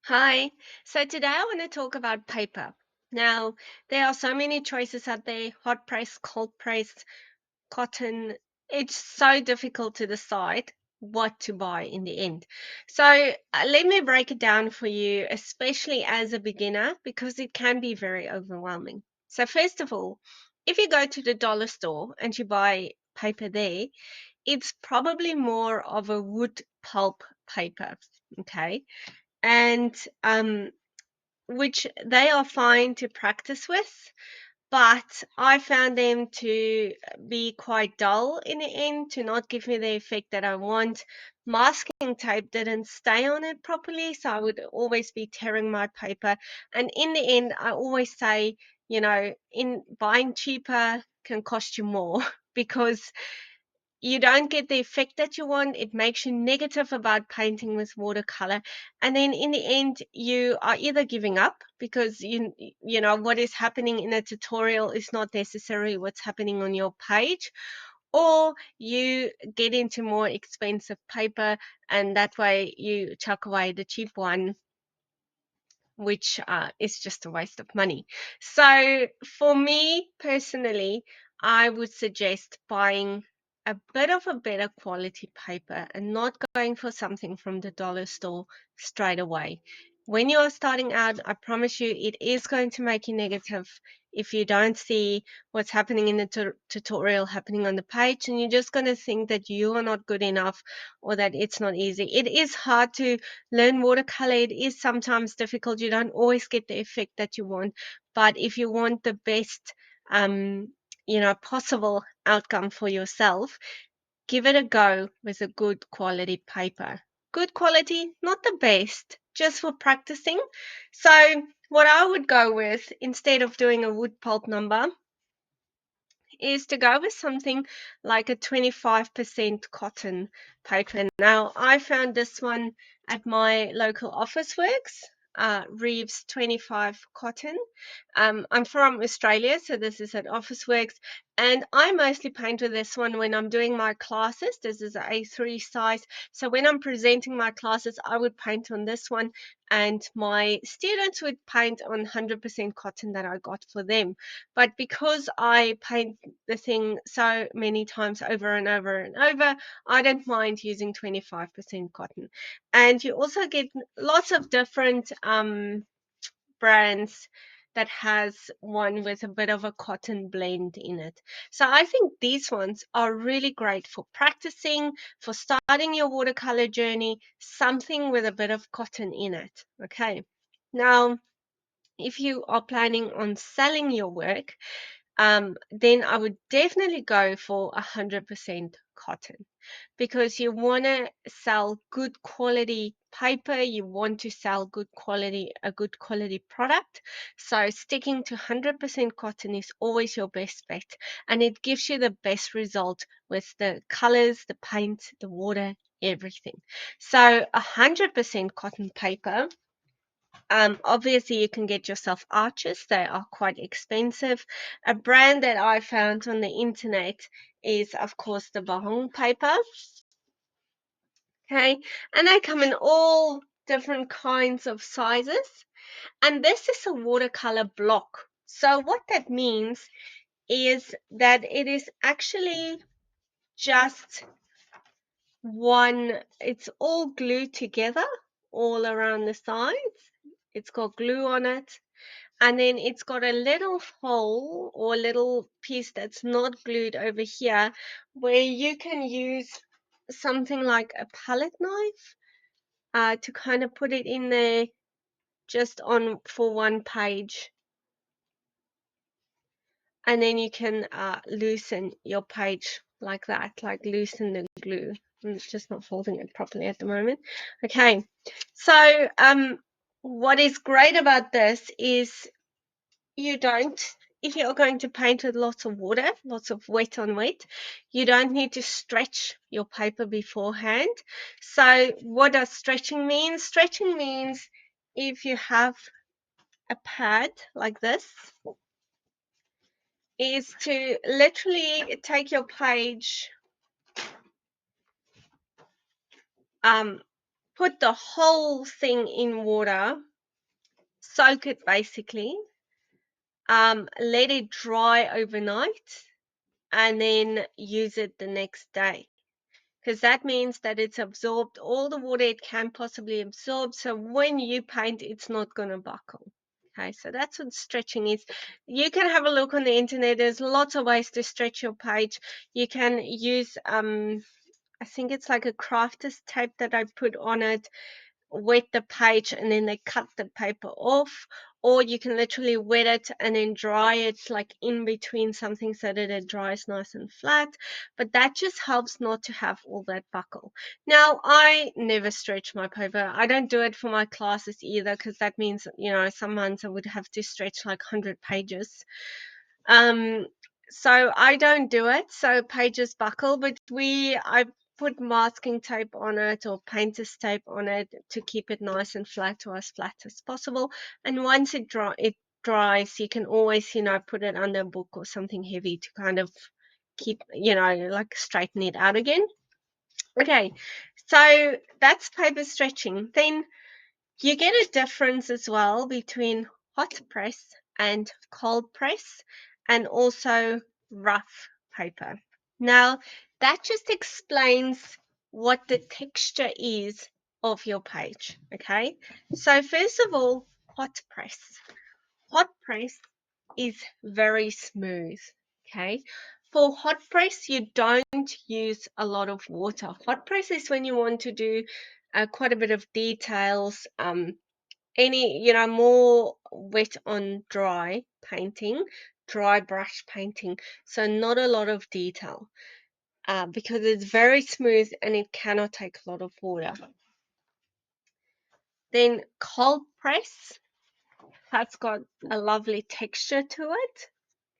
Hi. So today I want to talk about paper. Now, there are so many choices out there, hot press, cold press, cotton. It's so difficult to decide what to buy in the end. So, let me break it down for you, especially as a beginner, because it can be very overwhelming. So, first of all, if you go to the dollar store and you buy paper there, it's probably more of a wood pulp paper, okay? And which they are fine to practice with, but I found them to be quite dull in the end, to not give me the effect that I want. Masking tape didn't stay on it properly, so I would always be tearing my paper. And in the end, I always say, in buying cheaper can cost you more because you don't get the effect that you want. It makes you negative about painting with watercolor, and then in the end you are either giving up because you know what is happening in a tutorial is not necessarily what's happening on your page, or you get into more expensive paper, and that way you chuck away the cheap one, which is just a waste of money. So, for me personally, I would suggest buying a bit of a better quality paper and not going for something from the dollar store straight away. When you are starting out, I promise you it is going to make you negative if you don't see what's happening in the tutorial happening on the page, and you're just going to think that you are not good enough or that it's not easy. It is hard to learn watercolor. It is sometimes difficult. You don't always get the effect that you want, but if you want the best possible outcome for yourself, give it a go with a good quality paper. Good quality, not the best, just for practicing. So what I would go with instead of doing a wood pulp number is to go with something like a 25% cotton paper. Now, I found this one at my local office works, Reeves 25 cotton. I'm from Australia, so this is at Office Works, and I mostly paint with this one when I'm doing my classes. This is an A3 size, so when I'm presenting my classes, I would paint on this one, and my students would paint on 100% cotton that I got for them. But because I paint the thing so many times over and over and over, I don't mind using 25% cotton. And you also get lots of different brands that has one with a bit of a cotton blend in it. So I think these ones are really great for practicing, for starting your watercolor journey, something with a bit of cotton in it. Okay. Now, if you are planning on selling your work, then I would definitely go for 100% cotton, because you want to sell good quality paper, you want to sell a good quality product. So sticking to 100% cotton is always your best bet, and it gives you the best result with the colors, the paint, the water, everything. So 100% cotton paper. Obviously, you can get yourself arches. They are quite expensive. A brand that I found on the internet is, of course, the Bahong paper. Okay, and they come in all different kinds of sizes. And this is a watercolor block. So what that means is that it is actually just one, it's all glued together all around the sides. It's got glue on it. And then it's got a little hole or a little piece that's not glued over here, where you can use something like a palette knife to kind of put it in there just on for one page, and then you can loosen your page like that, like loosen the glue. I'm just not folding it properly at the moment. Okay, so what is great about this is you don't, if you're going to paint with lots of water, lots of wet on wet, you don't need to stretch your paper beforehand. So what does stretching mean? Stretching means if you have a pad like this, is to literally take your page, put the whole thing in water, soak it basically, let it dry overnight, and then use it the next day. Because that means that it's absorbed all the water it can possibly absorb. So when you paint, it's not going to buckle. Okay, so that's what stretching is. You can have a look on the internet. There's lots of ways to stretch your page. You can use, I think it's like a crafter's tape that I put on it, wet the page, and then they cut the paper off, or you can literally wet it and then dry it like in between something so that it dries nice and flat. But that just helps not to have all that buckle. Now, I never stretch my paper. I don't do it for my classes either, because that means, you know, some months I would have to stretch like 100 pages. um, so I don't do it. So pages buckle, but I put masking tape on it or painter's tape on it to keep it nice and flat, or as flat as possible. And once it dries, you can always, you know, put it under a book or something heavy to kind of keep, you know, like straighten it out again. Okay, so that's paper stretching. Then you get a difference as well between hot press and cold press, and also rough paper. Now, that just explains what the texture is of your page, okay? So first of all, hot press. Hot press is very smooth, okay? For hot press, you don't use a lot of water. Hot press is when you want to do quite a bit of details, any, you know, more wet on dry painting, dry brush painting. So not a lot of detail, because it's very smooth and it cannot take a lot of water. Then cold press has got a lovely texture to it.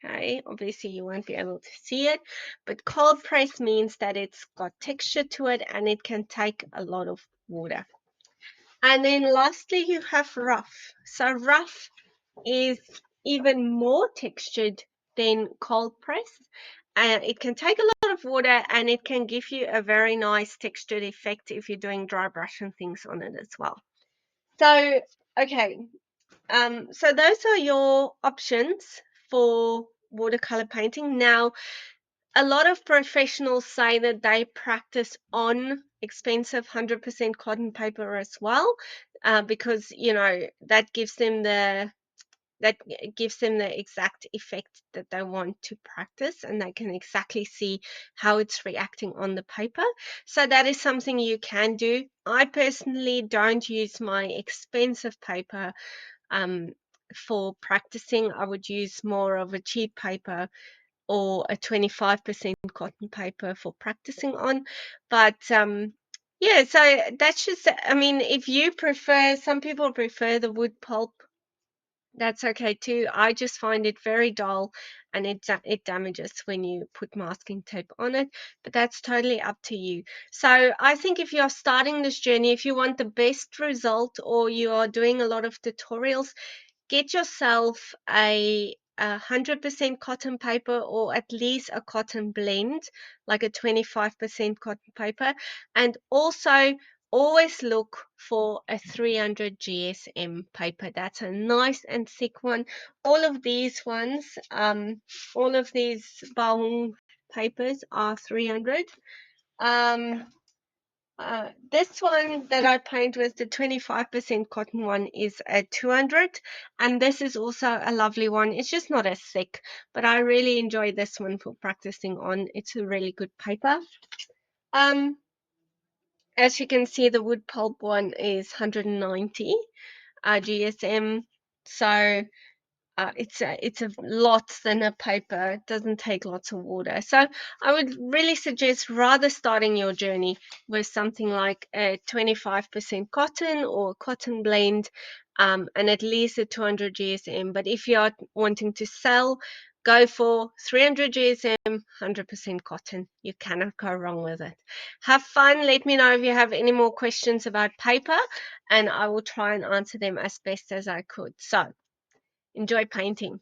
Okay, obviously you won't be able to see it, but cold press means that it's got texture to it and it can take a lot of water. And then lastly, you have rough. So rough is even more textured than cold press. It can take a lot of water and it can give you a very nice textured effect if you're doing dry brush and things on it as well. So, okay, so those are your options for watercolor painting. Now, a lot of professionals say that they practice on expensive 100% cotton paper as well, because, you know, that gives them the exact effect that they want to practice, and they can exactly see how it's reacting on the paper. So that is something you can do. I personally don't use my expensive paper for practicing. I would use more of a cheap paper or a 25% cotton paper for practicing on. But yeah, so that's just, I mean, if you prefer, some people prefer the wood pulp, that's okay too. I just find it very dull, and it damages when you put masking tape on it, but that's totally up to you. So I think if you're starting this journey, if you want the best result or you are doing a lot of tutorials, get yourself a 100% cotton paper, or at least a cotton blend, like a 25% cotton paper. And also always look for a 300 GSM paper. That's a nice and thick one. All of these ones, all of these Baum papers are 300. This one that I paint with, the 25% cotton one, is a 200, and this is also a lovely one. It's just not as thick, but I really enjoy this one for practicing on. It's a really good paper. As you can see, the wood pulp one is 190 GSM, so it's a lot thinner paper. It doesn't take lots of water. So I would really suggest rather starting your journey with something like a 25% cotton or cotton blend, and at least a 200 GSM. But if you are wanting to sell, go for 300 GSM, 100% cotton. You cannot go wrong with it. Have fun. Let me know if you have any more questions about paper, and I will try and answer them as best as I could. So enjoy painting.